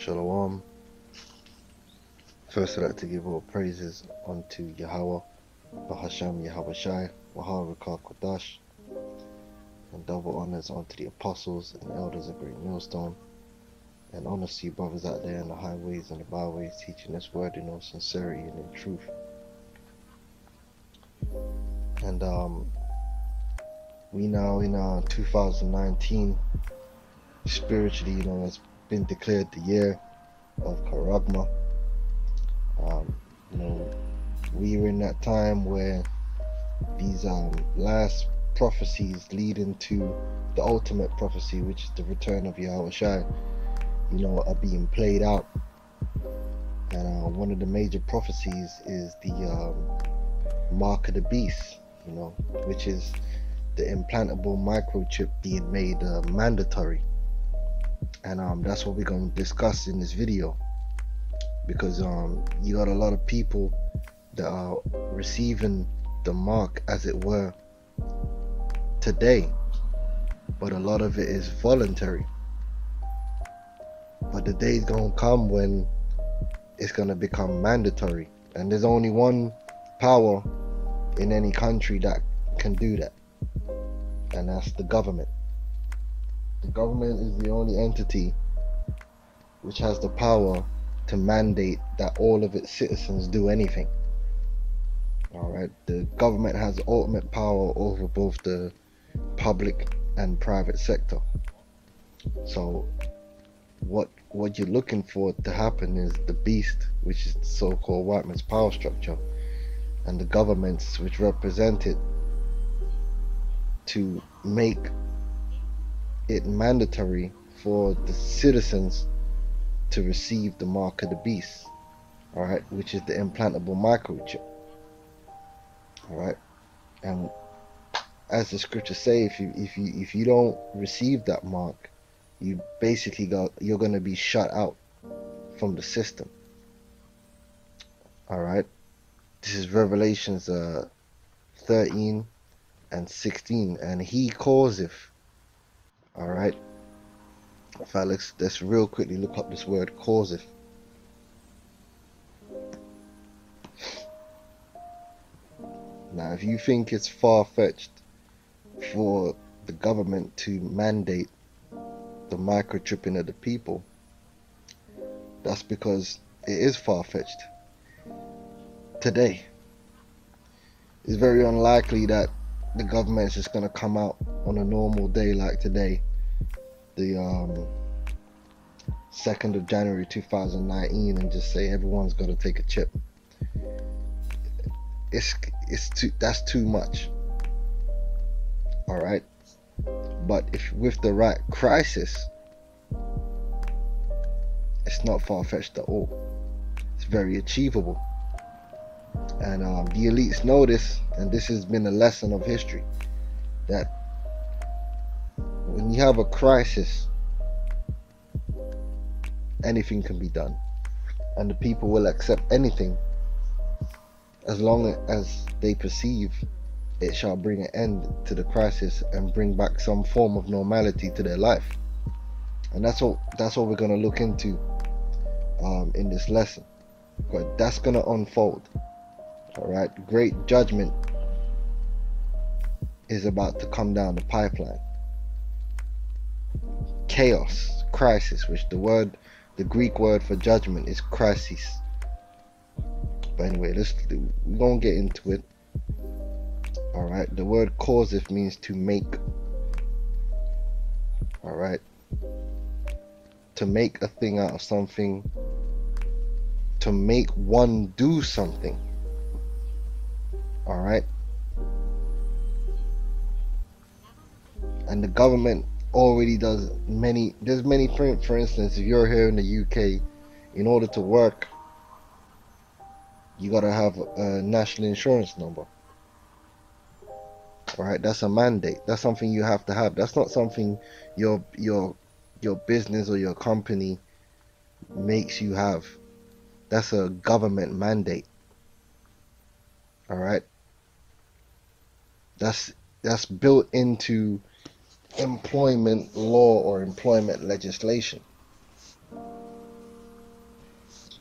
Shalom. First, I'd like to give all praises unto Yahweh, Bahasham Yahweh Shai, Waharika Kodash, and double honors unto the apostles and elders of Great Millstone, and honors to you brothers out there in the highways and the byways, teaching this word in all sincerity and in truth. And we now in 2019, spiritually, it's been declared the year of Karagma. We were in that time where these last prophecies leading to the ultimate prophecy, which is the return of Yahweh Shai, are being played out. And one of the major prophecies is the mark of the beast, which is the implantable microchip being made mandatory. And that's what we're going to discuss in this video, because you got a lot of people that are receiving the mark, as it were, today, but a lot of it is voluntary. But the day is going to come when it's going to become mandatory, and there's only one power in any country that can do that, and that's the government. The government is the only entity which has the power to mandate that all of its citizens do anything. Alright, the government has ultimate power over both the public and private sector. So what you're looking for to happen is the beast, which is the so-called white man's power structure, and the governments which represent it, to make it mandatory for the citizens to receive the mark of the beast, alright, which is the implantable microchip. Alright, and as the scriptures say, if you don't receive that mark, you basically you're going to be shut out from the system. Alright, this is Revelations 13 and 16, and he causeth. Alright, in fact, let's real quickly look up this word causeth. Now, if you think it's far-fetched for the government to mandate the microchipping of the people, that's because it is far-fetched. Today, it's very unlikely that the government is just going to come out on a normal day like today, the 2nd of January 2019, and just say everyone's got to take a chip. That's too much. Alright, but if with the right crisis, it's not far-fetched at all. It's very achievable. And the elites know this, and this has been a lesson of history, that when you have a crisis, anything can be done, and the people will accept anything as long as they perceive it shall bring an end to the crisis and bring back some form of normality to their life. And that's what we're going to look into in this lesson, because that's going to unfold. Alright, great judgment is about to come down the pipeline. Chaos, crisis, which the Greek word for judgment is crisis. But anyway, we're gonna get into it. Alright, the word causeth means to make. Alright, to make a thing out of something, to make one do something. Alright, and the government already does there's many, for instance, if you're here in the UK, in order to work, you gotta have a national insurance number. Alright, that's a mandate. That's something you have to have. That's not something your business or your company makes you have. That's a government mandate. Alright, that's built into employment law or employment legislation.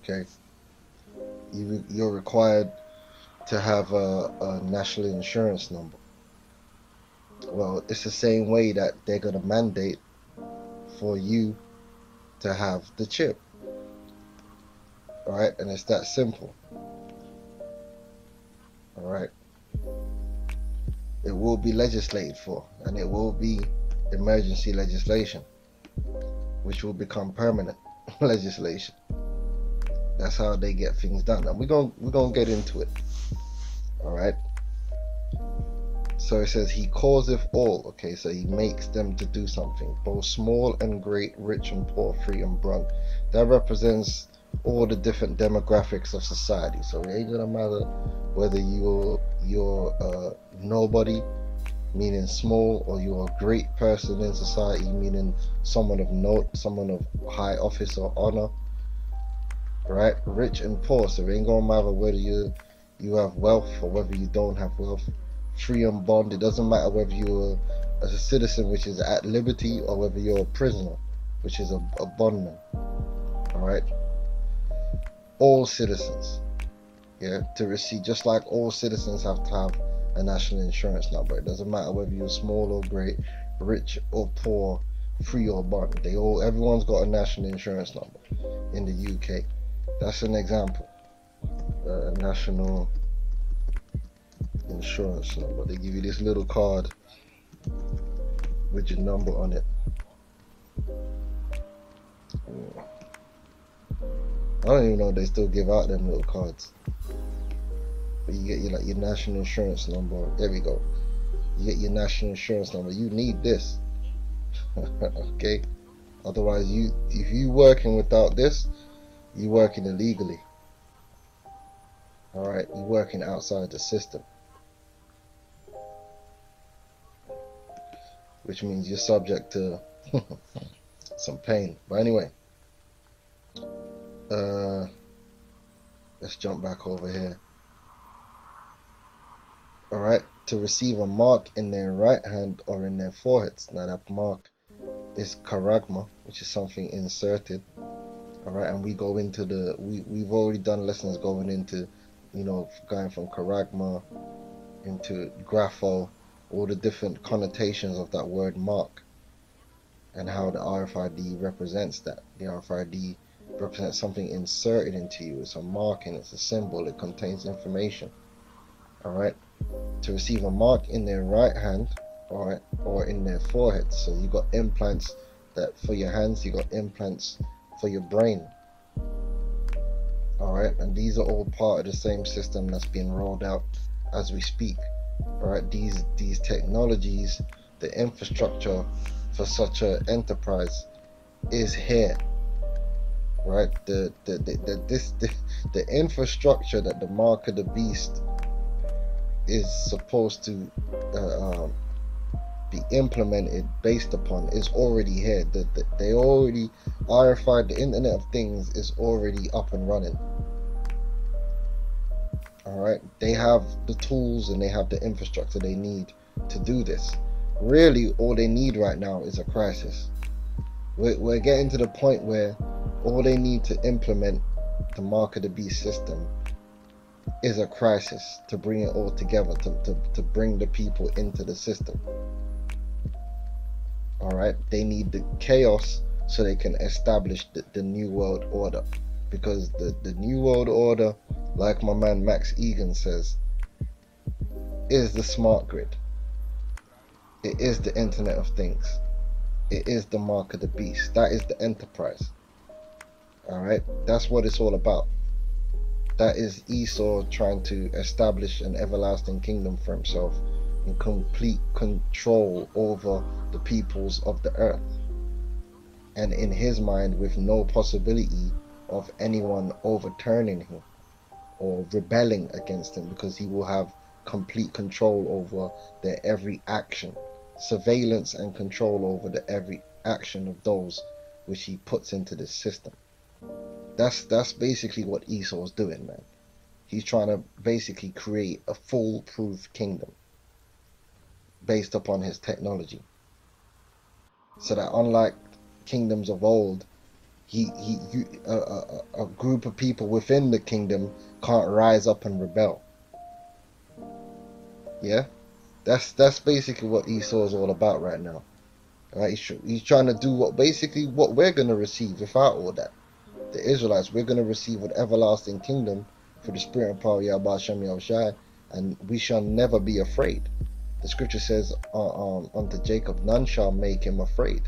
Okay, you're required to have a national insurance number. Well, it's the same way that they're gonna mandate for you to have the chip. All right, and it's that simple. All right, it will be legislated for, and it will be emergency legislation, which will become permanent legislation. That's how they get things done, and we're gonna get into it. All right. So it says he causeth all. Okay, so he makes them to do something, both small and great, rich and poor, free and bond. That represents all the different demographics of society. So it ain't gonna matter whether you're nobody, meaning small, or you're a great person in society, meaning someone of note, someone of high office or honor. Right, rich and poor. So it ain't gonna matter whether you have wealth or whether you don't have wealth. Free and bond. It doesn't matter whether you're a citizen, which is at liberty, or whether you're a prisoner, which is a bondman. All right. All citizens, yeah, to receive, just like all citizens have to have a national insurance number. It doesn't matter whether you're small or great, rich or poor, free or bond. Everyone's got a national insurance number in the UK. That's an example. A national insurance number. They give you this little card with your number on it. I don't even know if they still give out them little cards. But you get your national insurance number. There we go. You get your national insurance number. You need this. Okay? Otherwise, if you working without this, you working illegally. All right, you working outside the system, which means you're subject to some pain. But anyway, let's jump back over here. All right, to receive a mark in their right hand or in their foreheads. Now that mark is charagma, which is something inserted. All right, and we go into we've already done lessons going into, going from charagma into grapho, all the different connotations of that word mark, and how the RFID represents that. The RFID represents something inserted into you. It's a mark and it's a symbol. It contains information. All right, to receive a mark in their right hand, all right, or in their forehead. So you got implants that for your hands, you got implants for your brain. All right, and these are all part of the same system that's being rolled out as we speak. All right, these technologies, the infrastructure for such an enterprise is here. Right, the infrastructure that the mark of the beast is supposed to be implemented based upon is already here. They already RFID, the Internet of Things is already up and running. All right, they have the tools and they have the infrastructure they need to do this. Really, all they need right now is a crisis. We're getting to the point where all they need to implement the mark of the beast system is a crisis to bring it all together, to bring the people into the system. All right, they need the chaos so they can establish the new world order, because the new world order, like my man Max Egan says, is the smart grid. It is the Internet of Things. It is the mark of the beast. That is the enterprise. All right, that's what it's all about. That is Esau trying to establish an everlasting kingdom for himself in complete control over the peoples of the earth, and in his mind with no possibility of anyone overturning him or rebelling against him, because he will have complete control over their every action, surveillance and control over the every action of those which he puts into this system. That's basically what Esau's doing, man. He's trying to basically create a foolproof kingdom based upon his technology, so that unlike kingdoms of old a group of people within the kingdom can't rise up and rebel. Yeah, that's basically what Esau is all about right now. Right? He's trying to do what we're gonna receive without all that. The Israelites, we're gonna receive an everlasting kingdom for the spirit and power of Yahweh Shem Yahushai, and we shall never be afraid. The scripture says, unto Jacob, none shall make him afraid.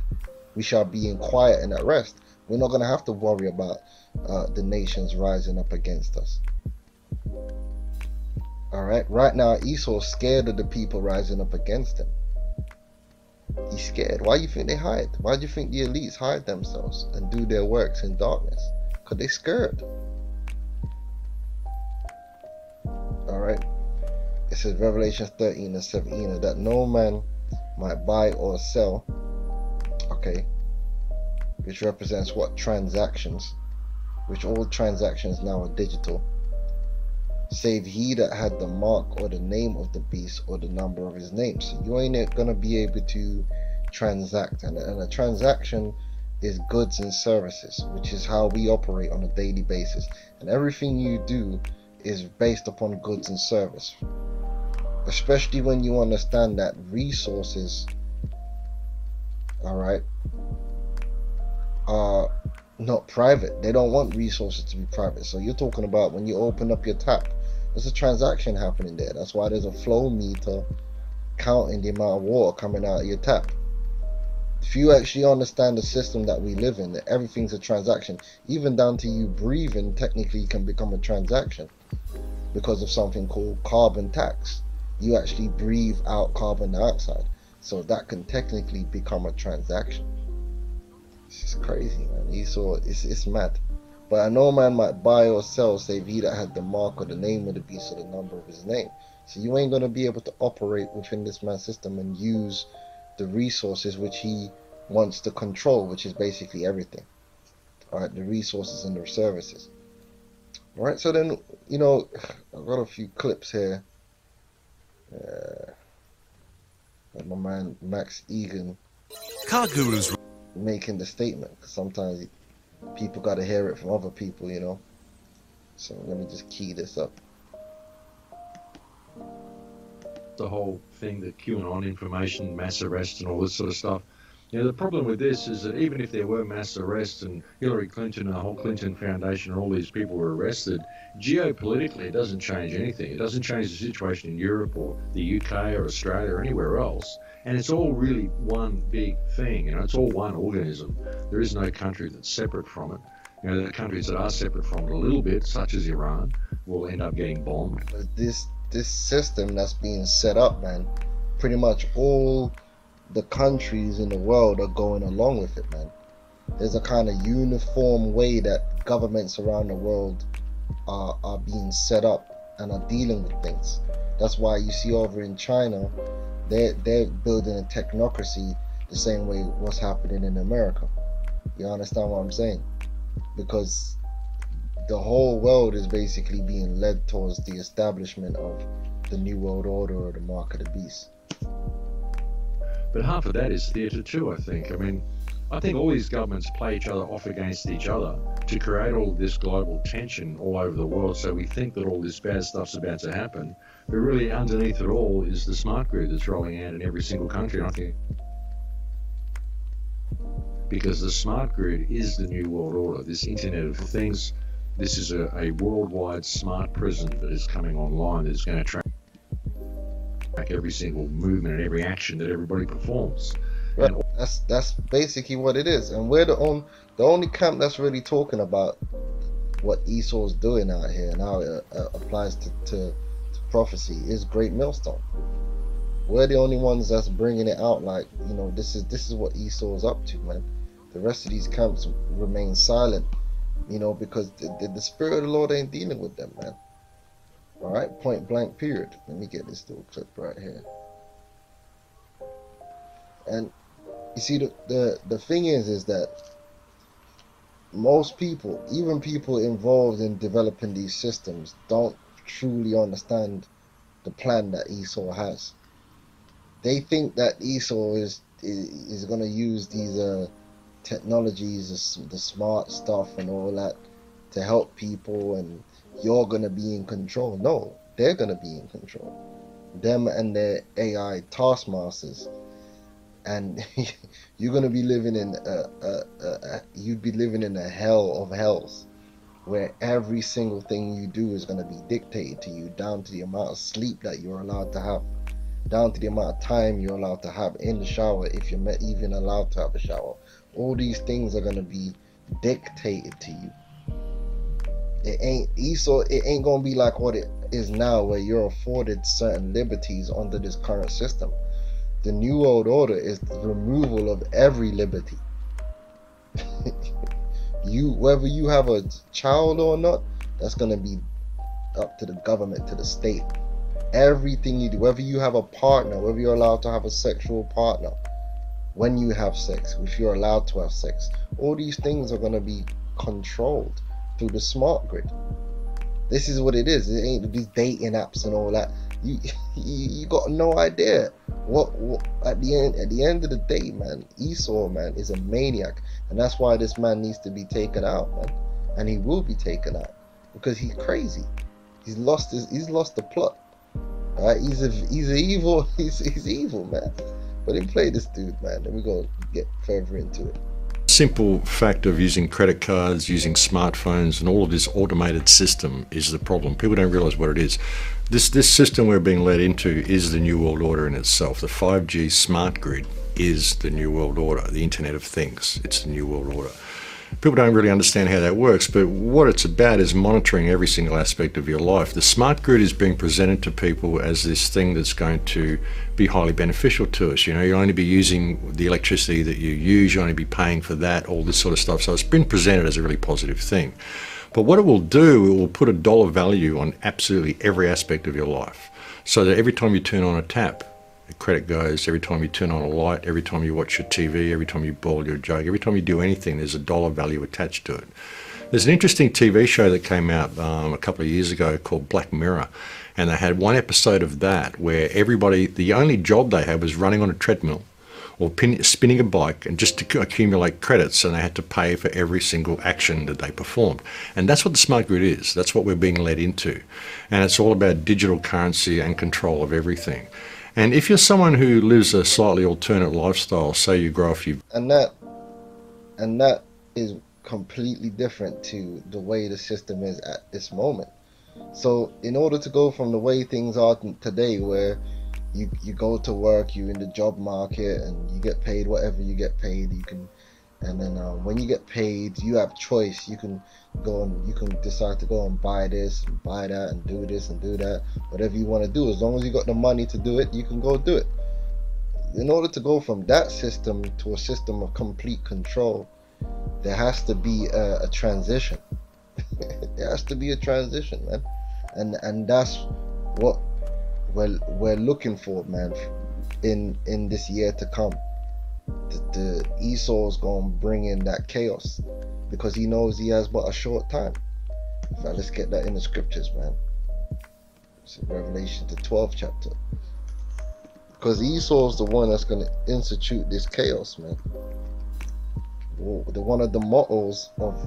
We shall be in quiet and at rest. We're not going to have to worry about the nations rising up against us. All right. Right now, Esau's scared of the people rising up against him. He's scared. Why do you think they hide? Why do you think the elites hide themselves and do their works in darkness? Because they're scared. All right. It says Revelation 13 and 17 that no man might buy or sell. Okay. Which represents what? Transactions. Which all transactions now are digital. Save he that had the mark or the name of the beast or the number of his name. So you ain't gonna be able to transact. And a transaction is goods and services, which is how we operate on a daily basis. And everything you do is based upon goods and service. Especially when you understand that resources, alright, are not private. They don't want resources to be private. So you're talking about when you open up your tap, there's a transaction happening there. That's why there's a flow meter counting the amount of water coming out of your tap. If you actually understand the system that we live in, that everything's a transaction, even down to you breathing technically can become a transaction because of something called carbon tax. You actually breathe out carbon dioxide, so that can technically become a transaction. It's just crazy, man. Esau, it's mad. But no man might buy or sell save he that had the mark or the name of the beast or the number of his name. So you ain't going to be able to operate within this man's system and use the resources which he wants to control, which is basically everything. Alright, the resources and the services. Alright, so then, you know, I've got a few clips here. My man Max Egan Car Gurus making the statement, because sometimes people got to hear it from other people, you know. So let me just key this up. The whole thing, the QAnon information, mass arrests and all this sort of stuff. You know, the problem with this is that even if there were mass arrests and Hillary Clinton and the whole Clinton Foundation and all these people were arrested, geopolitically it doesn't change anything. It doesn't change the situation in Europe or the UK or Australia or anywhere else. And it's all really one big thing. You know, it's all one organism. There is no country that's separate from it. You know, the countries that are separate from it a little bit, such as Iran, will end up getting bombed. This system that's being set up, man, pretty much all the countries in the world are going along with it, man. There's a kind of uniform way that governments around the world are being set up and are dealing with things. That's why you see over in China, they're building a technocracy the same way what's happening in America. You understand what I'm saying? Because the whole world is basically being led towards the establishment of the New World Order or the Mark of the Beast. But half of that is theatre too, I think. I mean, I think all these governments play each other off against each other to create all this global tension all over the world, so we think that all this bad stuff's about to happen. But really, underneath it all is the smart grid that's rolling out in every single country, I think. Because the smart grid is the New World Order, this Internet of Things. This is a worldwide smart prison that is coming online that is going to track every single movement and every action that everybody performs. Right. That's basically what it is. And we're the only camp that's really talking about what Esau's doing out here and how it applies to prophecy is GreatMillStone. We're the only ones that's bringing it out like, you know, this is what Esau's up to, man. The rest of these camps remain silent, you know, because the Spirit of the Lord ain't dealing with them, man. Alright, point blank period. Let me get this little clip right here. And you see, the thing is that most people, even people involved in developing these systems, don't truly understand the plan that Esau has. They think that Esau is going to use these technologies, the smart stuff and all that to help people, and you're gonna be in control. No, they're gonna be in control. Them and their AI taskmasters, and you're gonna be living in you'd be living in a hell of hells, where every single thing you do is gonna be dictated to you, down to the amount of sleep that you're allowed to have, down to the amount of time you're allowed to have in the shower, if you're even allowed to have a shower. All these things are gonna be dictated to you. It ain't gonna be like what it is now, where you're afforded certain liberties under this current system. The new world order is the removal of every liberty. Whether you have a child or not, that's gonna be up to the government, to the state. Everything you do, whether you have a partner, whether you're allowed to have a sexual partner, when you have sex, if you're allowed to have sex, all these things are gonna be controlled through the smart grid. This is what it is. It ain't these dating apps and all that. You got no idea what at the end of the day, man. Esau, man, is a maniac, and that's why this man needs to be taken out, man. And he will be taken out because he's crazy. He's lost the plot. Alright, he's evil. He's evil, man. But then play this dude, man. Then we go get further into it. Simple fact of using credit cards, using smartphones, and all of this automated system is the problem. People don't realize what it is. This system we're being led into is the New World Order in itself. The 5G smart grid is the New World Order, the Internet of Things. It's the New World Order. People don't really understand how that works, but what it's about is monitoring every single aspect of your life. The smart grid is being presented to people as this thing that's going to be highly beneficial to us. You know, you'll only be using the electricity that you use, you'll only be paying for that, all this sort of stuff. So it's been presented as a really positive thing. But what it will do, it will put a dollar value on absolutely every aspect of your life. So that every time you turn on a tap, the credit goes. Every time you turn on a light, every time you watch your TV, every time you boil your jug, every time you do anything, there's a dollar value attached to it. There's an interesting TV show that came out a couple of years ago called Black Mirror, and they had one episode of that where everybody, the only job they had was running on a treadmill or spinning a bike and just to accumulate credits, and they had to pay for every single action that they performed. And that's what the smart grid is. That's what we're being led into. And it's all about digital currency and control of everything. And if you're someone who lives a slightly alternate lifestyle, say you grow off you, and that is completely different to the way the system is at this moment. So in order to go from the way things are today, where you go to work, you're in the job market and you get paid whatever you get paid, and then when you get paid, you have choice. You can decide to go and buy this and buy that and do this and do that, whatever you want to do. As long as you got the money to do it, you can go do it. In order to go from that system to a system of complete control, there has to be a transition. There has to be a transition, man, and that's what we're looking for, man, in this year to come. The Esau's gonna bring in that chaos because he knows he has but a short time. In fact, let's get that in the scriptures, man. It's in Revelation, the 12th chapter. Because Esau's the one that's gonna institute this chaos, man. One of the mottos of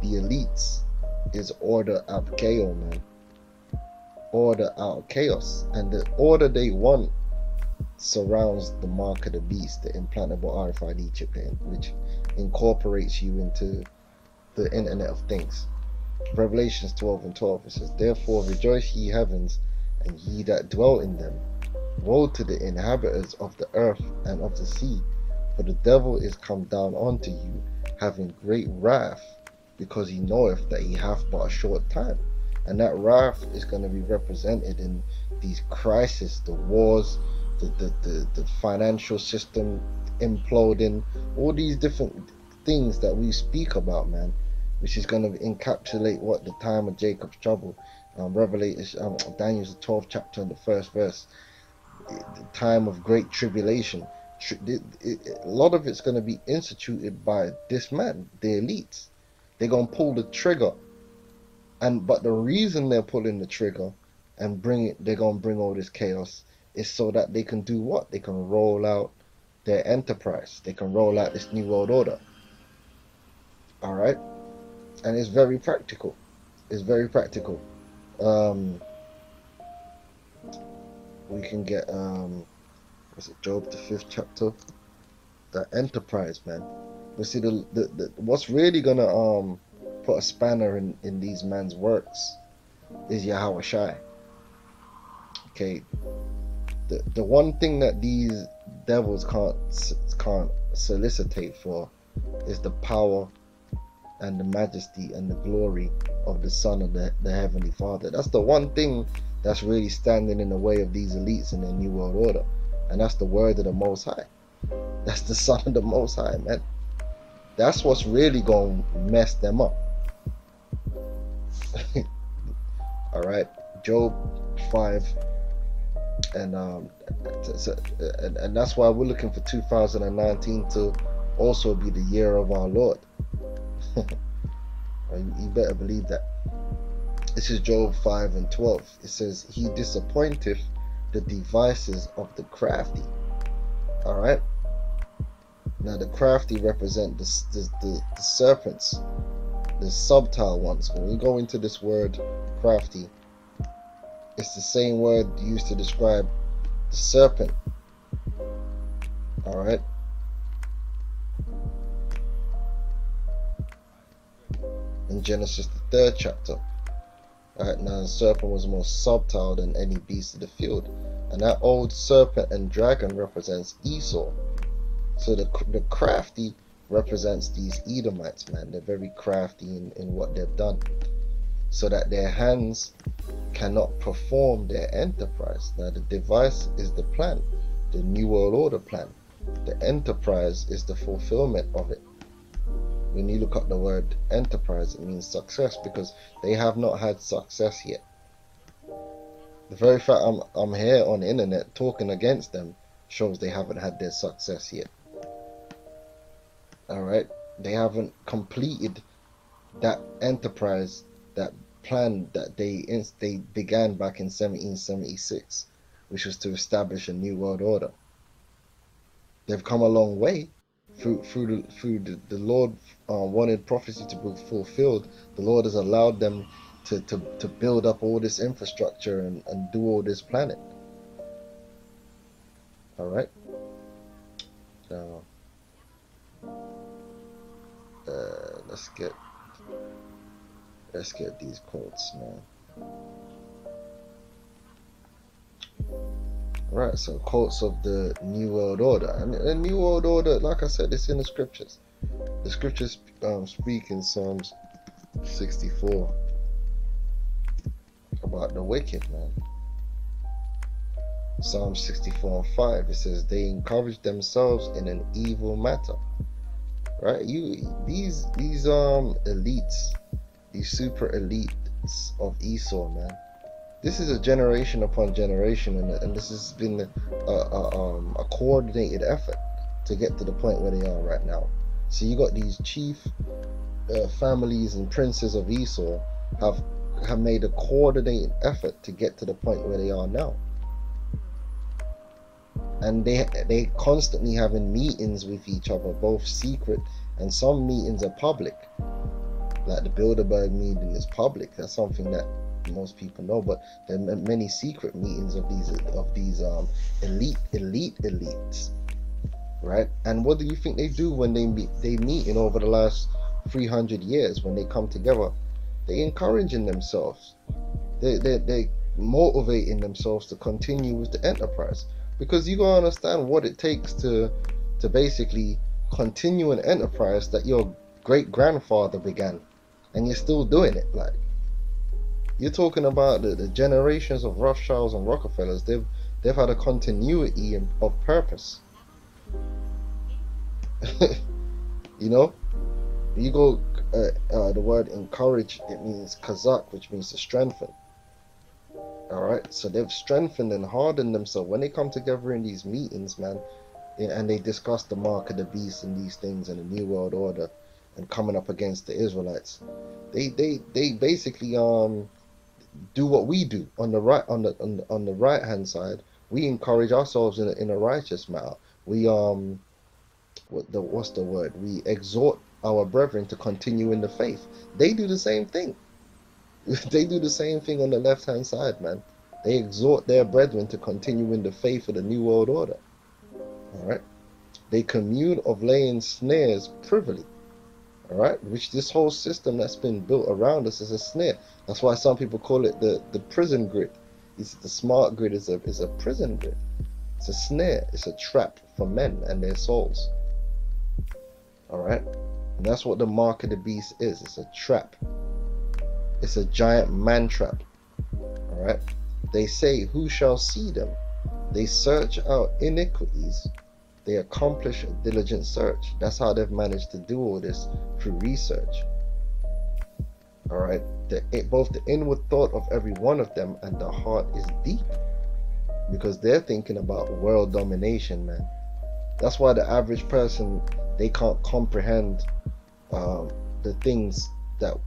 the elites is order out of chaos, man. Order out of chaos. And the order they want surrounds the mark of the beast, the implantable RFID chip, which incorporates you into the Internet of Things. Revelations 12:12, it says, "Therefore rejoice, ye heavens, and ye that dwell in them. Woe to the inhabitants of the earth and of the sea, for the devil is come down unto you, having great wrath, because he knoweth that he hath but a short time." And that wrath is going to be represented in these crises, the wars, the financial system imploding, all these different things that we speak about, man, which is going to encapsulate what the time of Jacob's trouble. Revelation, Daniel's 12th chapter and the first verse, the time of great tribulation. A lot of it's going to be instituted by this man, the elites. They're going to pull the trigger, but the reason they're pulling the trigger and they're going to bring all this chaos is so that they can do what? They can roll out their enterprise. They can roll out this new world order. All right, and it's very practical. It's very practical. We can get was it Job the 5th chapter? The enterprise, man. You see, the what's really gonna put a spanner in these men's works is Yahweh Shai. Okay, the one thing that these devils can't solicitate for is the power and the majesty and the glory of the Son of the Heavenly Father. That's the one thing that's really standing in the way of these elites in the New World Order, and that's the word of the Most High. That's the Son of the Most High, man. That's what's really gonna mess them up. All right, Job 5, and that's why we're looking for 2019 to also be the year of our Lord. You better believe that. This is Job 5 and 12. It says, "He disappointeth the devices of the crafty." All right. Now the crafty represent the serpents, the subtle ones. When we go into this word crafty, it's the same word used to describe the serpent. All right. In Genesis the 3rd chapter. Alright, now the serpent was more subtle than any beast of the field, and that old serpent and dragon represents Esau. So the crafty represents these Edomites, man. They're very crafty in what they've done, so that their hands cannot perform their enterprise. Now the device is the plan, the New World Order plan. The enterprise is the fulfillment of it. When you look up the word enterprise, it means success, because they have not had success yet. The very fact I'm here on the internet talking against them shows they haven't had their success yet. All right, they haven't completed that enterprise, that plan that they began back in 1776, which was to establish a new world order. They've come a long way. Through the Lord wanted prophecy to be fulfilled. The Lord has allowed them to build up all this infrastructure and do all this planning. All right. Now, let's get these quotes, man. Right, so quotes of the New World Order. And the New World Order, like I said, it's in the scriptures. The scriptures speak in Psalms 64 about the wicked, man. Psalm 64 and 5, it says, "They encourage themselves in an evil matter." Right? These elites, these super elites of Esau, man. This is a generation upon generation, and this has been a coordinated effort to get to the point where they are right now. So you got these chief families and princes of Esau have made a coordinated effort to get to the point where they are now, and they constantly having meetings with each other, both secret and some meetings are public. Like the Bilderberg meeting is public. That's something that most people know, but there are many secret meetings of these elites, right? And what do you think they do when they meet in over the last 300 years? When they come together, they encouraging themselves, they motivating themselves to continue with the enterprise, because you gotta understand what it takes to basically continue an enterprise that your great grandfather began, and you're still doing it. Like, you're talking about the generations of Rothschilds and Rockefellers. They've had a continuity of purpose. You know, you go the word encourage, it means kazak, which means to strengthen. All right, so they've strengthened and hardened themselves when they come together in these meetings, man, and they discuss the mark of the beast and these things and the New World Order and coming up against the Israelites. They basically do what we do on the right hand side. We encourage ourselves in a righteous matter. We what's the word? We exhort our brethren to continue in the faith. They do the same thing. They do the same thing on the left-hand side, man. They exhort their brethren to continue in the faith of the New World Order. All right. They commune of laying snares privily. All right, which this whole system that's been built around us is a snare. That's why some people call it the prison grid. The smart grid is a prison grid. It's a snare. It's a trap for men and their souls. All right, and that's what the mark of the beast is. It's a trap. It's a giant man trap. All right. They say, "Who shall see them?" They search out iniquities. They accomplish a diligent search. That's how they've managed to do all this, through research. All right. Both the inward thought of every one of them and the heart is deep, because they're thinking about world domination, man. That's why the average person, they can't comprehend the things that,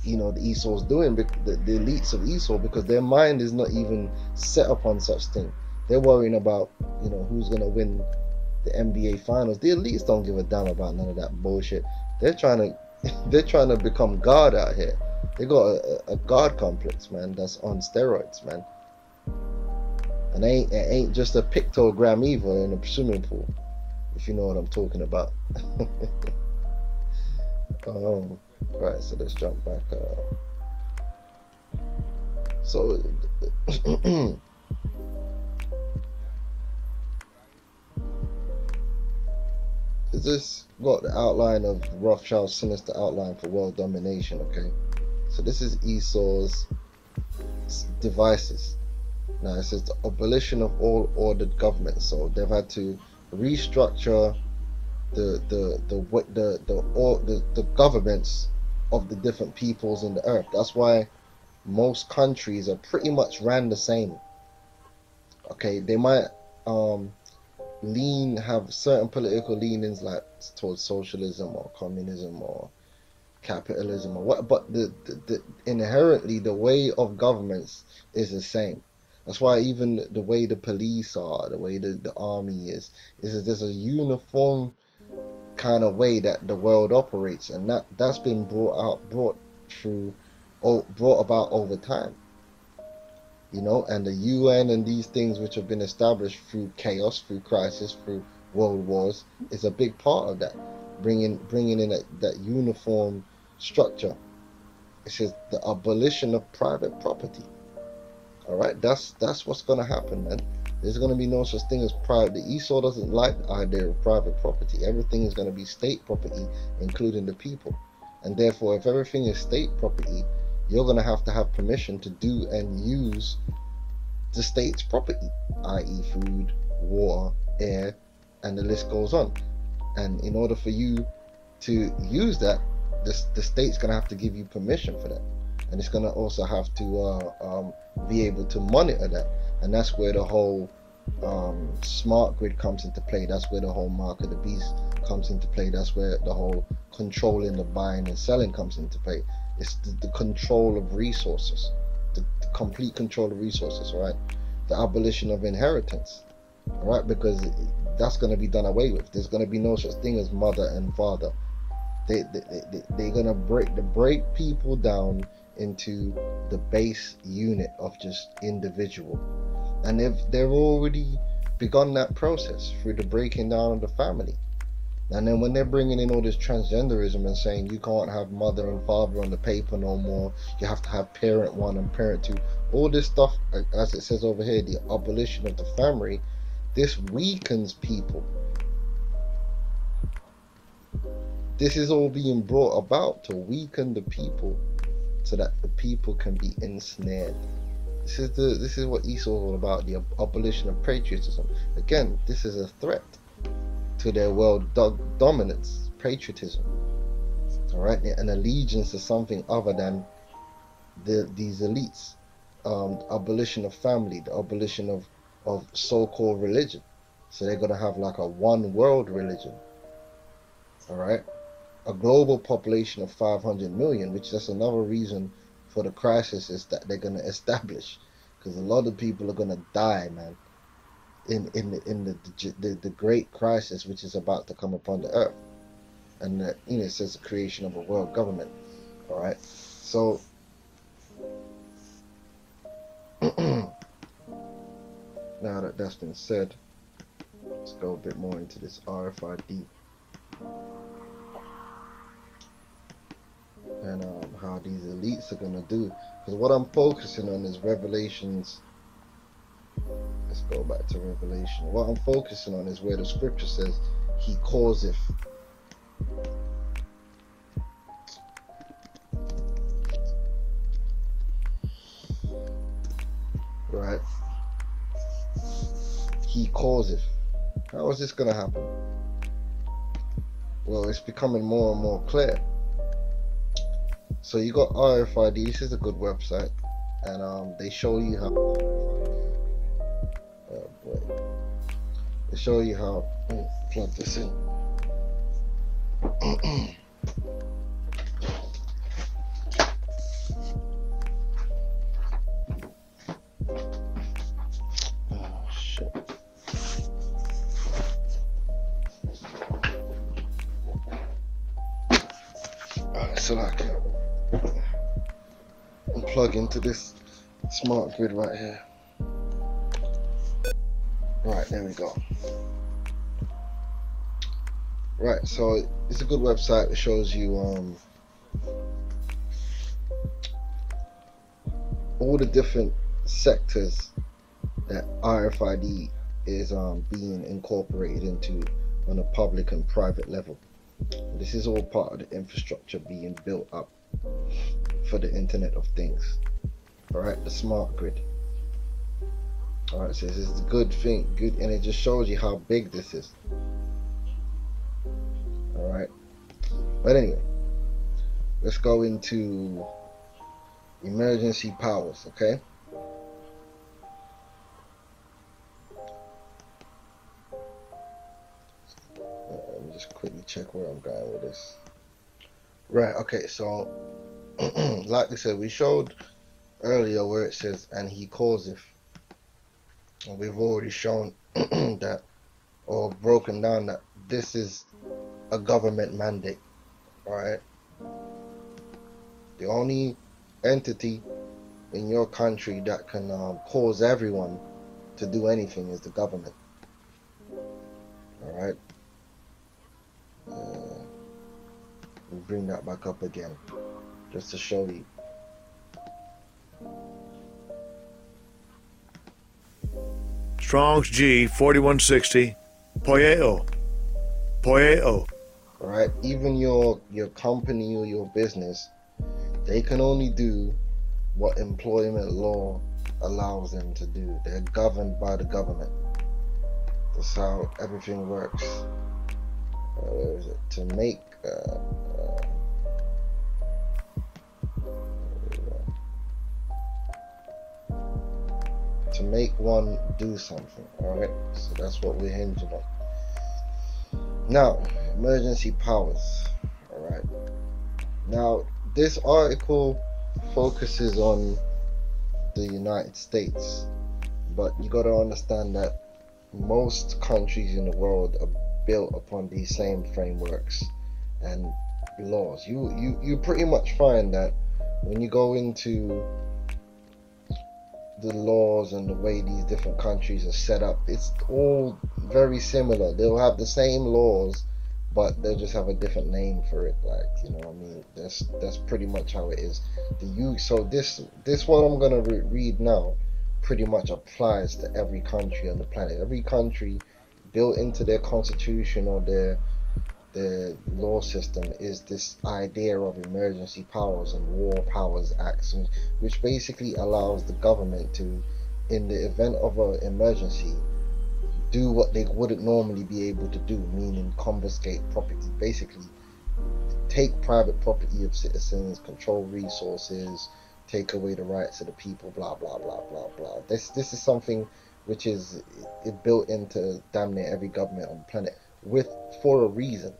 you know, the Esau's doing, the elites of Esau, because their mind is not even set upon such thing. They're worrying about, you know, who's gonna win the NBA finals. The elites don't give a damn about none of that bullshit. They're trying to become God out here. They got a God complex, man, that's on steroids, man. And it ain't just a pictogram either in a swimming pool, if you know what I'm talking about. Right, so let's jump back. So is this got the outline of Rothschild's sinister outline for world domination? Okay, so this is Esau's devices. Now it says the abolition of all ordered government. So they've had to restructure the governments of the different peoples in the earth. That's why most countries are pretty much ran the same. Okay, they might have certain political leanings, like towards socialism or communism or capitalism or what, but inherently the way of governments is the same. That's why even the way the police are, the way the army is there's a uniform kind of way that the world operates, and that's been brought about over time, you know. And the UN and these things which have been established through chaos, through crisis, through world wars, is a big part of that, bringing in that uniform structure. It says the abolition of private property. All right, that's what's going to happen, man. There's going to be no such thing as private. The Esau doesn't like the idea of private property. Everything is going to be state property, including the people. And therefore, if everything is state property, you're going to have permission to do and use the state's property, i.e. food, water, air, and the list goes on. And in order for you to use that, the state's going to have to give you permission for that. And it's going to also have to be able to monitor that. And that's where the whole smart grid comes into play. That's where the whole mark of the beast comes into play. That's where the whole controlling the buying and selling comes into play. It's the control of resources, the complete control of resources, right? The abolition of inheritance, all right? Because that's going to be done away with. There's going to be no such thing as mother and father. They're going to break people down into the base unit of just individual. And they've already begun that process through the breaking down of the family. And then when they're bringing in all this transgenderism and saying you can't have mother and father on the paper no more, you have to have parent one and parent two, all this stuff, as it says over here, the abolition of the family, this weakens people. This is all being brought about to weaken the people, so that the people can be ensnared. This is what Esau is all about, the abolition of patriotism. Again, this is a threat to their world dominance, patriotism. All right, an allegiance to something other than these elites. Abolition of family, the abolition of so-called religion. So they're gonna have like a one world religion. All right. A global population of 500 million, which that's another reason for the crisis is that they're going to establish, because a lot of people are going to die, man, in the great crisis which is about to come upon the earth. and it says the creation of a world government. All right, so now that that's been said, let's go a bit more into this RFID and how these elites are gonna do. Because what I'm focusing on is Revelations. Let's go back to Revelation. What I'm focusing on is where the scripture says he causeth. Right? He causeth. How is this going to happen? Well, it's becoming more and more clear. So you got RFID. This is a good website, and they show you how. Oh boy. They show you how. Plug this in. Oh shit. Alright, so I can plug into this smart grid right here. Right, there we go. Right, so it's a good website that shows you all the different sectors that RFID is being incorporated into on a public and private level. This is all part of the infrastructure being built up for the Internet of Things. Alright, the smart grid. Alright, so this is a good thing, good, and it just shows you how big this is. Alright, but anyway, let's go into emergency powers, okay? Let me just quickly check where I'm going with this. Right, okay, so like I said, we showed earlier where it says, and he causeth. And we've already shown that, or broken down that this is a government mandate. Alright? The only entity in your country that can cause everyone to do anything is the government. Alright? We'll bring that back up again, just to show you. Strong's G 4160. Poyeo. Alright? Even your company or your business, they can only do what employment law allows them to do. They're governed by the government. That's how everything works. Where is it? To make one do something. Alright, so that's what we're hinging on. Now, emergency powers. Alright, now this article focuses on the United States, but you got to understand that most countries in the world are built upon these same frameworks and laws. You pretty much find that when you go into the laws and the way these different countries are set up, it's all very similar. They'll have the same laws, but they'll just have a different name for it. Like, you know what I mean? That's pretty much how it is. So this what I'm gonna read now pretty much applies to every country on the planet. Every country, built into their constitution or their law system, is this idea of emergency powers and war powers acts, which basically allows the government to, in the event of an emergency, do what they wouldn't normally be able to do, meaning confiscate property, basically take private property of citizens, control resources, take away the rights of the people, blah blah blah blah blah. This is something which is built into damn near every government on the planet, for a reason.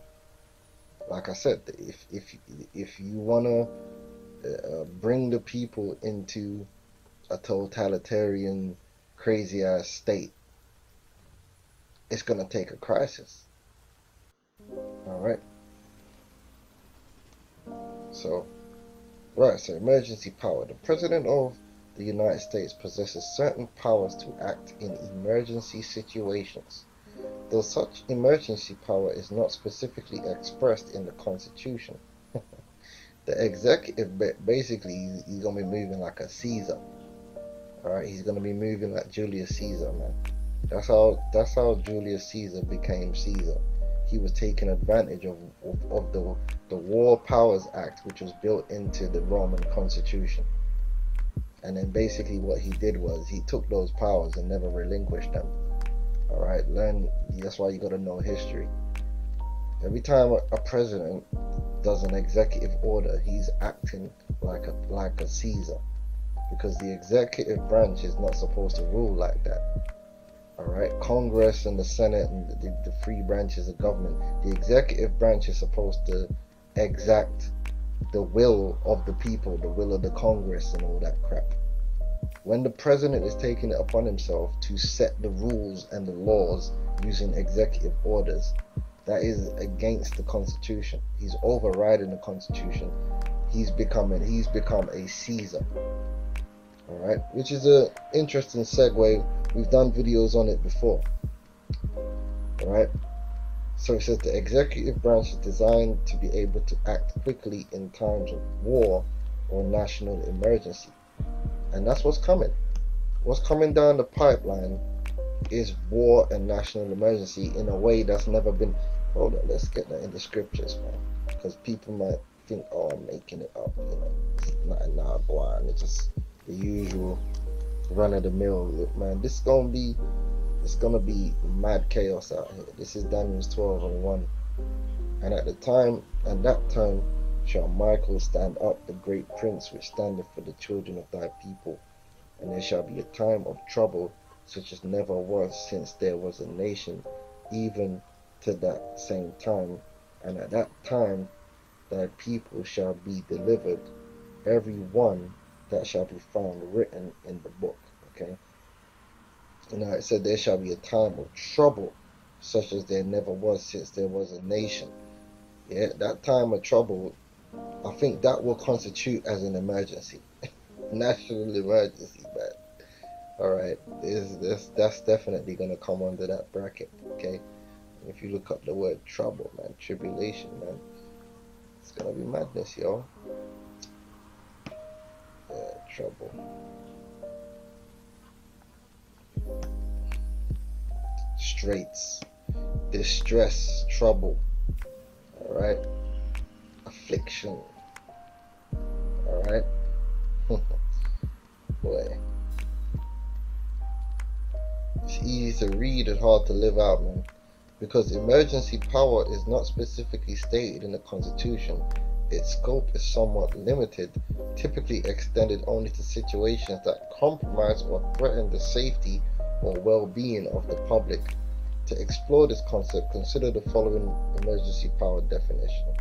Like I said, if you wanna bring the people into a totalitarian, crazy ass state, it's gonna take a crisis. All right. So, right, so emergency power. The President of the United States possesses certain powers to act in emergency situations. Though such emergency power is not specifically expressed in the Constitution, the executive basically he's gonna be moving like a Caesar. Alright, he's gonna be moving like Julius Caesar, man. That's how Julius Caesar became Caesar. He was taking advantage of the War Powers Act, which was built into the Roman Constitution. And then basically what he did was he took those powers and never relinquished them. Alright, that's why you gotta know history. Every time a president does an executive order, he's acting like a Caesar, because the executive branch is not supposed to rule like that. Alright, Congress and the Senate and the three branches of government, the executive branch is supposed to exact the will of the people, the will of the Congress and all that crap. When the president is taking it upon himself to set the rules and the laws using executive orders, that is against the Constitution. He's overriding the Constitution. He's become a Caesar. Alright, which is an interesting segue. We've done videos on it before. Alright, so it says the executive branch is designed to be able to act quickly in times of war or national emergency. And that's what's coming. What's coming down the pipeline is war and national emergency in a way that's never been. Hold on, let's get that in the scriptures, man. Because people might think, oh, I'm making it up, you know. It's not go on. It's just the usual run-of-the-mill. Look, man, it's gonna be mad chaos out here. This is Daniel 12:1. And at that time shall Michael stand up, the great prince which standeth for the children of thy people. And there shall be a time of trouble such as never was since there was a nation, even to that same time. And at that time thy people shall be delivered, every one that shall be found written in the book. Okay. And now it said there shall be a time of trouble such as there never was since there was a nation. Yeah, that time of trouble, I think that will constitute as an emergency. National emergency, man. Alright, that's definitely gonna come under that bracket, okay? If you look up the word trouble, man, tribulation, man, it's gonna be madness, yo. Yeah, trouble. Straits, distress, trouble. Alright, affliction. Alright. Boy, it's easy to read and hard to live out, man, because emergency power is not specifically stated in the Constitution. Its scope is somewhat limited, typically extended only to situations that compromise or threaten the safety or well-being of the public. To explore this concept, consider the following emergency power definition.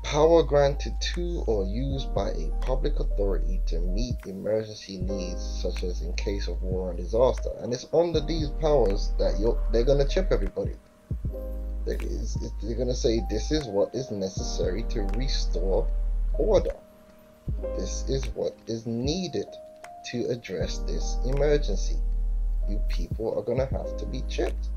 Power granted to or used by a public authority to meet emergency needs, such as in case of war and disaster. And it's under these powers that they're going to chip everybody. They're going to say this is what is necessary to restore order. This is what is needed to address this emergency. You people are going to have to be chipped.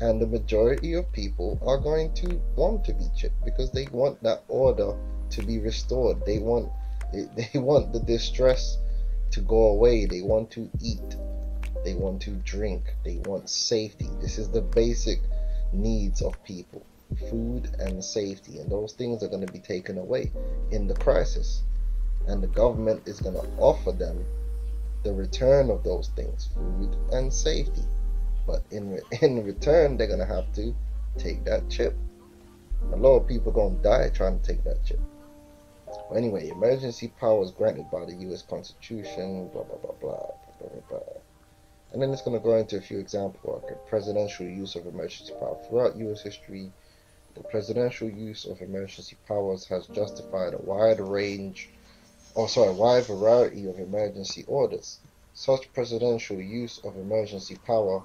And the majority of people are going to want to be chipped because they want that order to be restored. They want the distress to go away. They want to eat. They want to drink. They want safety. This is the basic needs of people. Food and safety. And those things are going to be taken away in the crisis. And the government is going to offer them the return of those things, food and safety. But in return, they're going to have to take that chip. A lot of people are going to die trying to take that chip. But anyway, emergency powers granted by the U.S. Constitution, blah, blah, blah, blah, blah, blah, blah. And then it's going to go into a few examples. Okay, presidential use of emergency power. Throughout U.S. history, the presidential use of emergency powers has justified a wide variety of emergency orders. Such presidential use of emergency power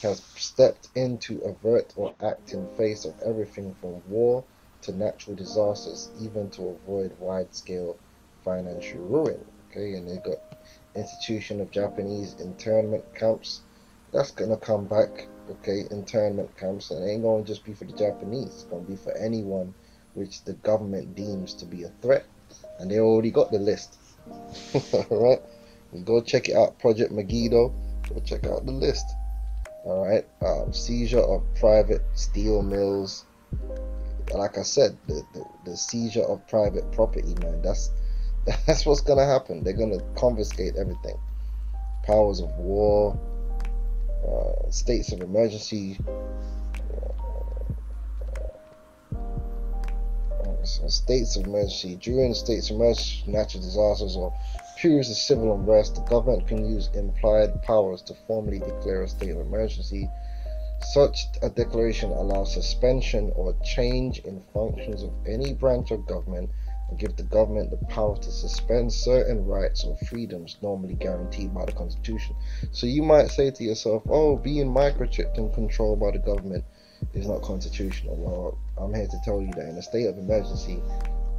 has stepped in to avert or act in face of everything from war to natural disasters, even to avoid wide-scale financial ruin. Okay, and they got institution of Japanese internment camps. That's gonna come back. Okay, internment camps, and it ain't gonna just be for the Japanese. It's gonna be for anyone which the government deems to be a threat, and they already got the list. All right, you go check it out. Project Megiddo. Go check out the list. All right, seizure of private steel mills. Like I said, the seizure of private property, man. That's what's gonna happen. They're gonna confiscate everything. Powers of war, states of emergency, states of emergency. During states of emergency, natural disasters, or periods of civil unrest, the government can use implied powers to formally declare a state of emergency. Such a declaration allows suspension or change in functions of any branch of government and give the government the power to suspend certain rights or freedoms normally guaranteed by the Constitution. So you might say to yourself, oh, being microchipped and controlled by the government is not constitutional. Well, I'm here to tell you that in a state of emergency,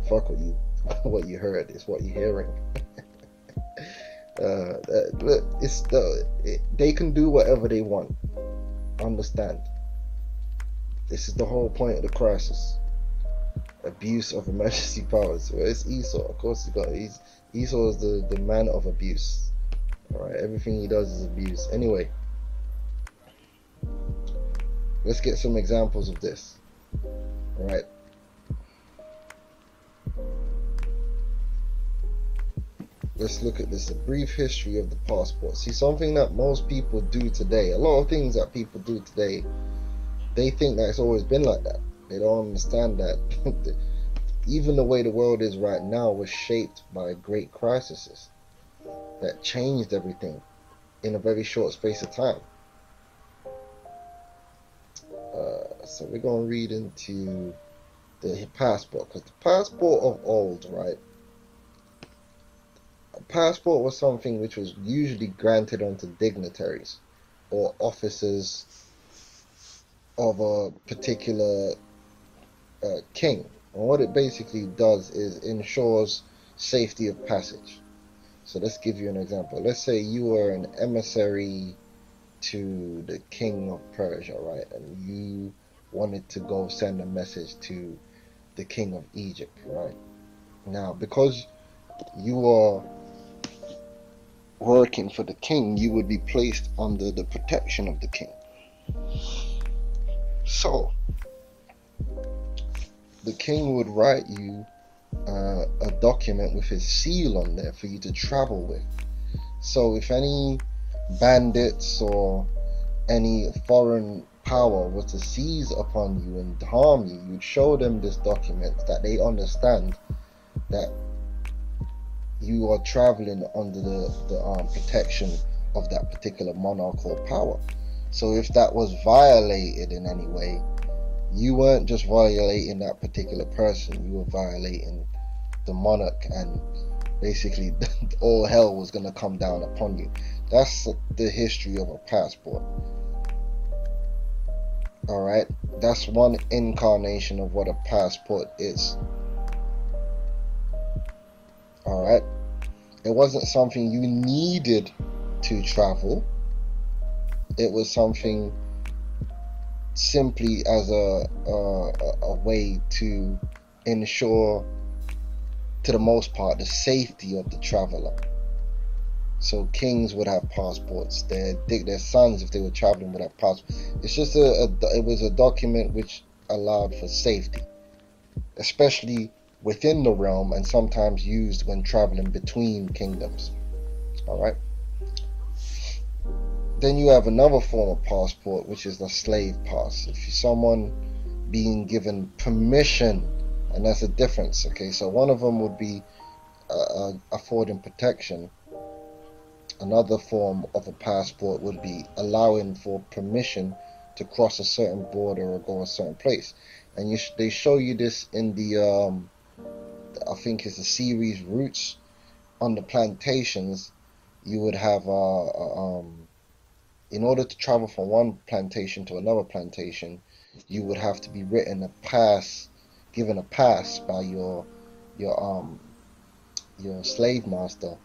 fuck what you heard is what you're hearing. They can do whatever they want. Understand, this is the whole point of the crisis. Abuse of emergency powers. Well, it's Esau, of course. Esau is the man of abuse. All right, everything he does is abuse. Anyway, let's get some examples of this. All right. Let's look at this, a brief history of the passport. See, something that most people do today, a lot of things that people do today, they think that it's always been like that. They don't understand that even the way the world is right now was shaped by great crises that changed everything in a very short space of time. So we're going to read into the passport, because the passport of old, right? A passport was something which was usually granted unto dignitaries or officers of a particular king. And what it basically does is ensures safety of passage. So let's give you an example. Let's say you were an emissary to the king of Persia, right? And you wanted to go send a message to the king of Egypt, right? Now, because you are working for the king, you would be placed under the protection of the king. So the king would write you a document with his seal on there for you to travel with. So if any bandits or any foreign power was to seize upon you and harm you, you'd show them this document that they understand that you are traveling under the protection of that particular monarch or power. So if that was violated in any way, you weren't just violating that particular person, you were violating the monarch, and basically all hell was going to come down upon you. That's the history of a passport. Alright, that's one incarnation of what a passport is. Alright, it wasn't something you needed to travel. It was something simply as a way to ensure, to the most part, the safety of the traveler. So kings would have passports. Their sons, if they were traveling, would have passports. It's just it was a document which allowed for safety, especially within the realm, and sometimes used when traveling between kingdoms. All right. Then you have another form of passport, which is the slave pass. If you're someone being given permission, and that's a difference. Okay, so one of them would be affording protection. Another form of a passport would be allowing for permission to cross a certain border or go a certain place. And they show you this in the I think it's the series Roots. On the plantations, you would have in order to travel from one plantation to another plantation, you would have to be written a pass given a pass by your slave master,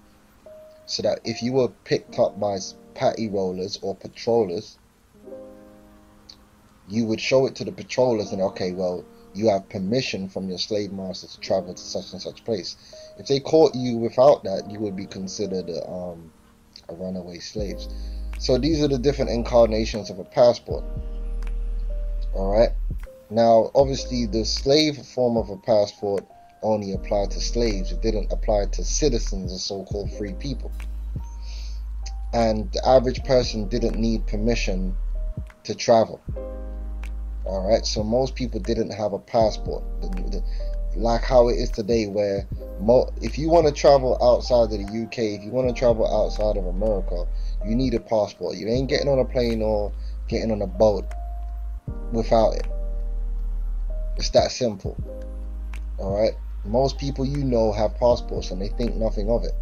so that if you were picked up by patty rollers or patrollers, you would show it to the patrollers and, okay, well, you have permission from your slave master to travel to such and such place. If they caught you without that, you would be considered a runaway slave. So these are the different incarnations of a passport. Alright, now obviously the slave form of a passport only applied to slaves. It didn't apply to citizens and so-called free people. And the average person didn't need permission to travel. Alright, so most people didn't have a passport. Like how it is today, where if you want to travel outside of the UK, if you want to travel outside of America, you need a passport. You ain't getting on a plane or getting on a boat without it. It's that simple. Alright, most people you know have passports and they think nothing of it.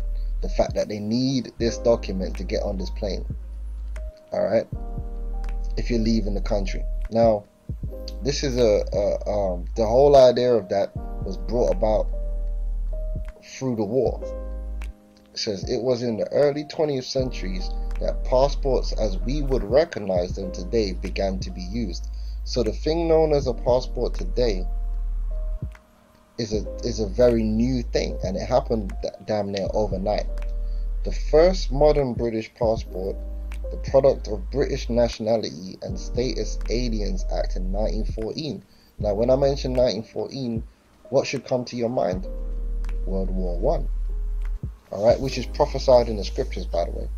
The fact that they need this document to get on this plane. Alright, if you're leaving the country. Now, this is the whole idea of that was brought about through the war. It says it was in the early 20th centuries that passports as we would recognize them today began to be used. So the thing known as a passport today is a very new thing, and it happened damn near overnight. The first modern British passport, the product of British Nationality and Status Aliens Act in 1914. Now, when I mention 1914, what should come to your mind? World War One. Alright, which is prophesied in the scriptures, by the way.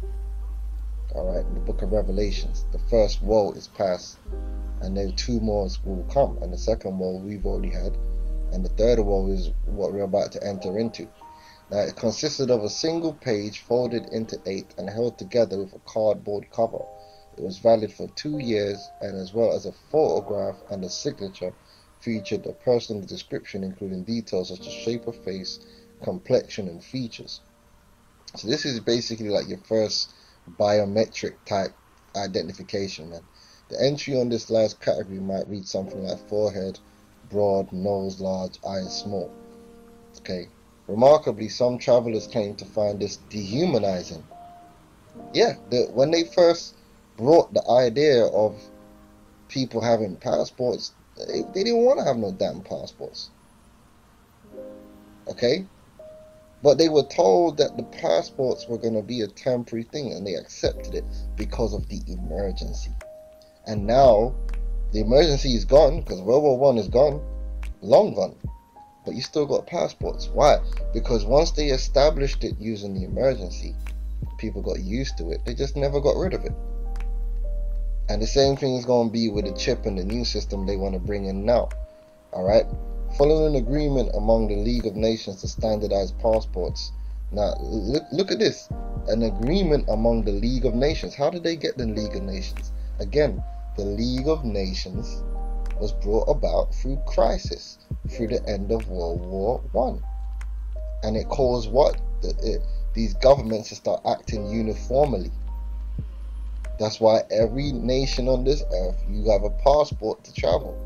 Alright, in the book of Revelations. The first woe is past, and then two more will come, and the second woe we've already had, and the third woe is what we're about to enter into. Now, it consisted of a single page folded into 8 and held together with a cardboard cover. It was valid for 2 years, and as well as a photograph and a signature, featured a personal description including details such as shape of face, complexion, and features. So this is basically like your first biometric type identification, man. The entry on this last category might read something like forehead broad, nose large, eyes small. Okay. Remarkably, some travelers claim to find this dehumanizing. Yeah, when they first brought the idea of people having passports, they didn't want to have no damn passports. Okay? But they were told that the passports were going to be a temporary thing, and they accepted it because of the emergency. And now, the emergency is gone, because World War One is gone, long gone. But you still got passports. Why? Because once they established it using the emergency, people got used to it. They just never got rid of it. And the same thing is going to be with the chip and the new system they want to bring in now. Alright? Following an agreement among the League of Nations to standardize passports. Now, look at this. An agreement among the League of Nations. How did they get the League of Nations? Again, the League of Nations was brought about through crisis, through the end of World War One, and it caused what? These governments to start acting uniformly. That's why every nation on this earth, you have a passport to travel.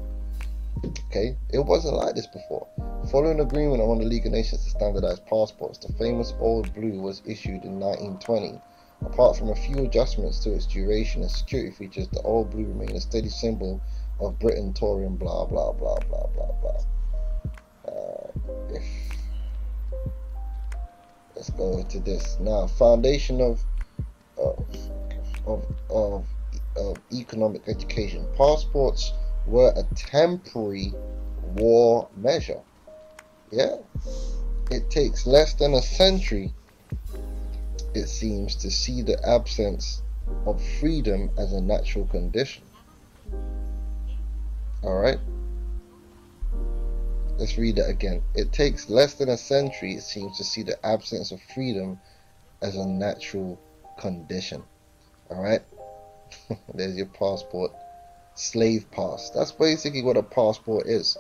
Okay, it wasn't like this before. Following agreement among the League of Nations to standardize passports, the famous Old Blue was issued in 1920. Apart from a few adjustments to its duration and security features, the Old Blue remained a steady symbol of Britain, Torying, blah blah blah blah blah blah. Let's go into this now. Foundation of economic education. Passports were a temporary war measure. Yeah, it takes less than a century, it seems, to see the absence of freedom as a natural condition. Alright, let's read that again. It takes less than a century, it seems, to see the absence of freedom as a natural condition. Alright, there's your passport. Slave pass. That's basically what a passport is.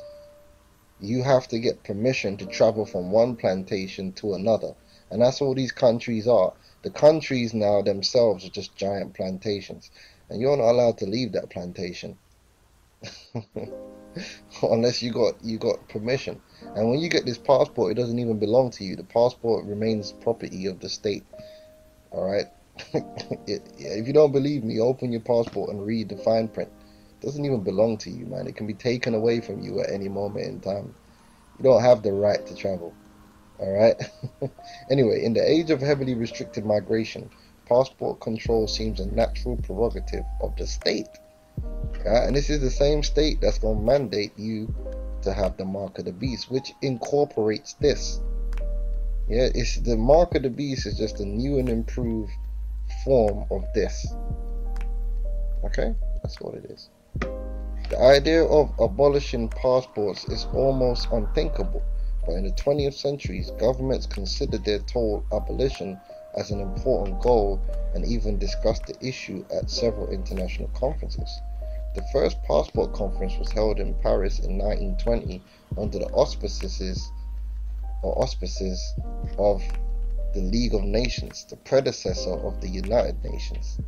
You have to get permission to travel from one plantation to another. And that's all these countries are. The countries now themselves are just giant plantations. And you're not allowed to leave that plantation. unless you got permission. And when you get this passport, it doesn't even belong to you. The passport remains property of the state. All right. If you don't believe me, open your passport and read the fine print. It doesn't even belong to you, man. It can be taken away from you at any moment in time. You don't have the right to travel. All right. Anyway, in the age of heavily restricted migration, passport control seems a natural prerogative of the state. And this is the same state that's going to mandate you to have the mark of the beast, which incorporates this. Yeah, it's the mark of the beast is just a new and improved form of this. Okay, that's what it is. The idea of abolishing passports is almost unthinkable, but in the 20th century, governments considered their total abolition as an important goal and even discussed the issue at several international conferences. The first passport conference was held in Paris in 1920 under the auspices of the League of Nations, the predecessor of the United Nations,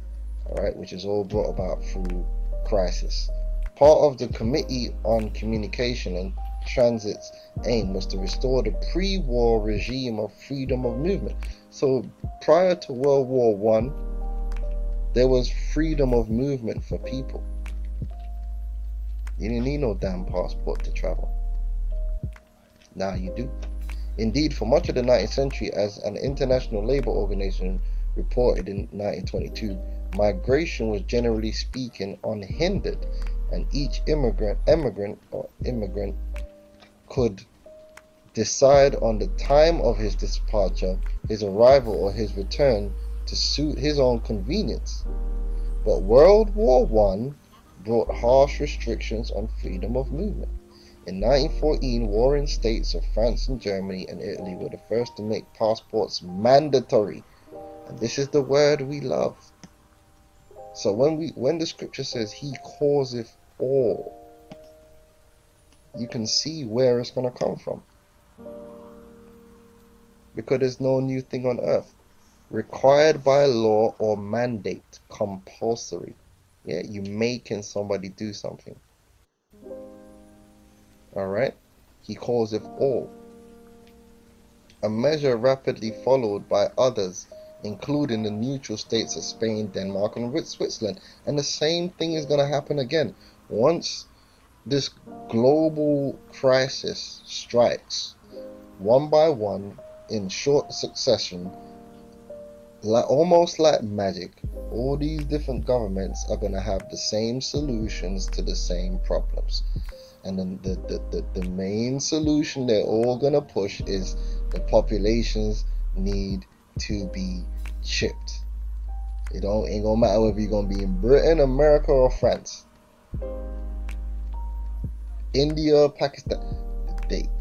all right, which is all brought about through crisis. Part of the Committee on Communication and Transit's aim was to restore the pre-war regime of freedom of movement. So prior to World War I, there was freedom of movement for people. You didn't need no damn passport to travel. Now you do. Indeed, for much of the 19th century, as an International Labour Organization reported in 1922, migration was generally speaking unhindered, and each immigrant could decide on the time of his departure, his arrival, or his return to suit his own convenience. But World War I brought harsh restrictions on freedom of movement. In 1914, warring states of France and Germany and Italy were the first to make passports mandatory. And this is the word we love. So when the scripture says he causeth all, you can see where it's going to come from. Because there's no new thing on earth. Required by law or mandate, compulsory. Yeah, you making somebody do something. Alright? He calls it all. A measure rapidly followed by others, including the neutral states of Spain, Denmark, and Switzerland. And the same thing is going to happen again. Once this global crisis strikes, one by one, in short succession, almost like magic, all these different governments are going to have the same solutions to the same problems. And then the main solution they're all going to push is the populations need to be chipped. It ain't going to matter whether you're going to be in Britain, America, or France. India, Pakistan.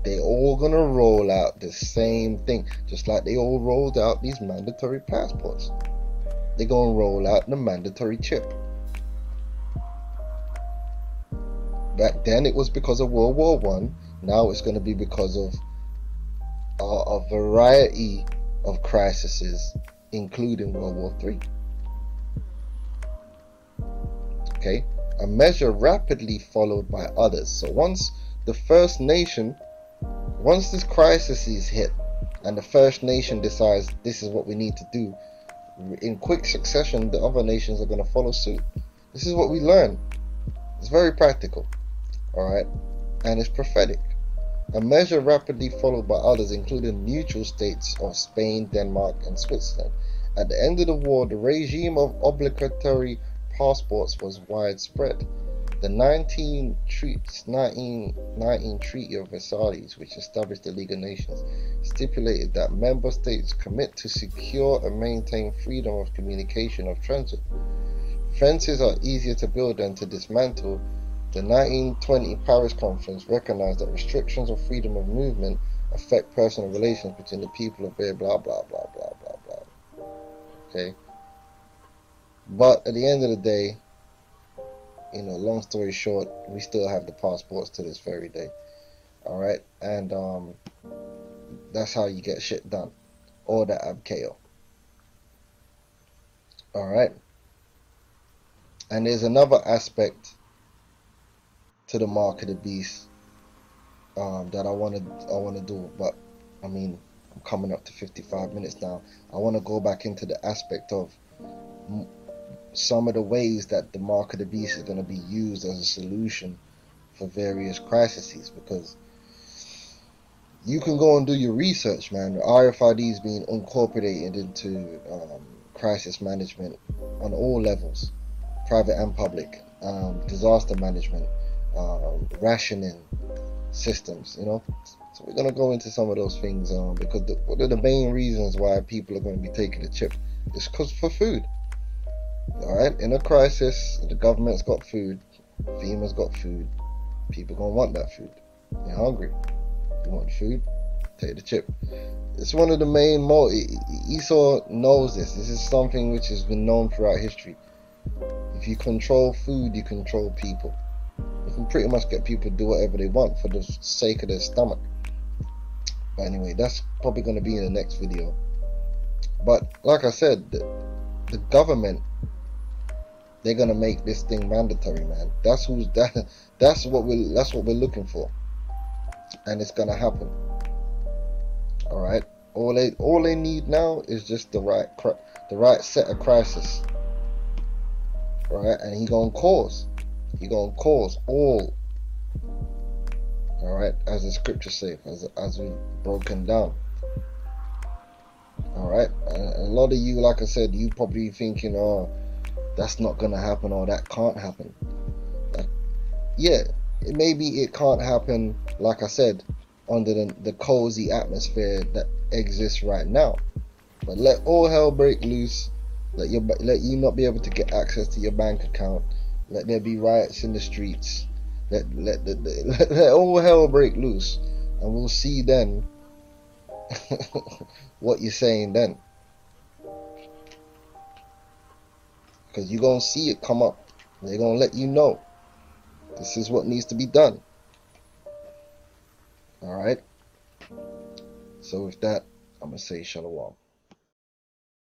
They all going to roll out the same thing. Just like they all rolled out these mandatory passports. They're going to roll out the mandatory chip. Back then it was because of World War I. Now it's going to be because of a variety of crises, including World War III. Okay, a measure rapidly followed by others. So once this crisis is hit, and the first nation decides this is what we need to do, in quick succession, the other nations are going to follow suit. This is what we learn. It's very practical. Alright, and it's prophetic. A measure rapidly followed by others, including neutral states of Spain, Denmark, and Switzerland. At the end of the war, the regime of obligatory passports was widespread. The 1919 Treaty of Versailles, which established the League of Nations, stipulated that member states commit to secure and maintain freedom of communication of transit. Fences are easier to build than to dismantle. The 1920 Paris Conference recognized that restrictions of freedom of movement affect personal relations between the people of blah blah blah blah blah blah blah. Okay, but at the end of the day, long story short, we still have the passports to this very day. All right, and that's how you get shit done. Order ab chaos. All right, and there's another aspect to the mark of the beast that I want to do. But I mean, I'm coming up to 55 minutes now. I want to go back into the aspect of some of the ways that the mark of the beast is going to be used as a solution for various crises, because you can go and do your research, man. RFIDs being incorporated into crisis management on all levels, private and public, disaster management, rationing systems, you know. So we're gonna go into some of those things because one of the main reasons why people are going to be taking the chip is because for food. All right, in a crisis, the government's got food, FEMA's got food. People gonna want that food. You're hungry. You want food? Take the chip. It's one of the main Esau knows this. This is something which has been known throughout history. If you control food, you control people. You can pretty much get people to do whatever they want for the sake of their stomach. But anyway, that's probably going to be in the next video. But like I said, the government, they're going to make this thing mandatory, man. That's what we're looking for. And it's gonna happen. All right. All they need now is just the right set of crisis. All right, and he gonna cause all. All right, as the scriptures say, as we've broken down. All right, and a lot of you, like I said, you probably thinking, oh, that's not gonna happen, or that can't happen. Yeah, maybe it can't happen, like I said, under the cozy atmosphere that exists right now. But let all hell break loose. Let you not be able to get access to your bank account. Let there be riots in the streets. Let all hell break loose, and we'll see then what you're saying then. Because you're gonna see it come up. They're gonna let you know. This is what needs to be done. Alright? So with that, I'm going to say shalom.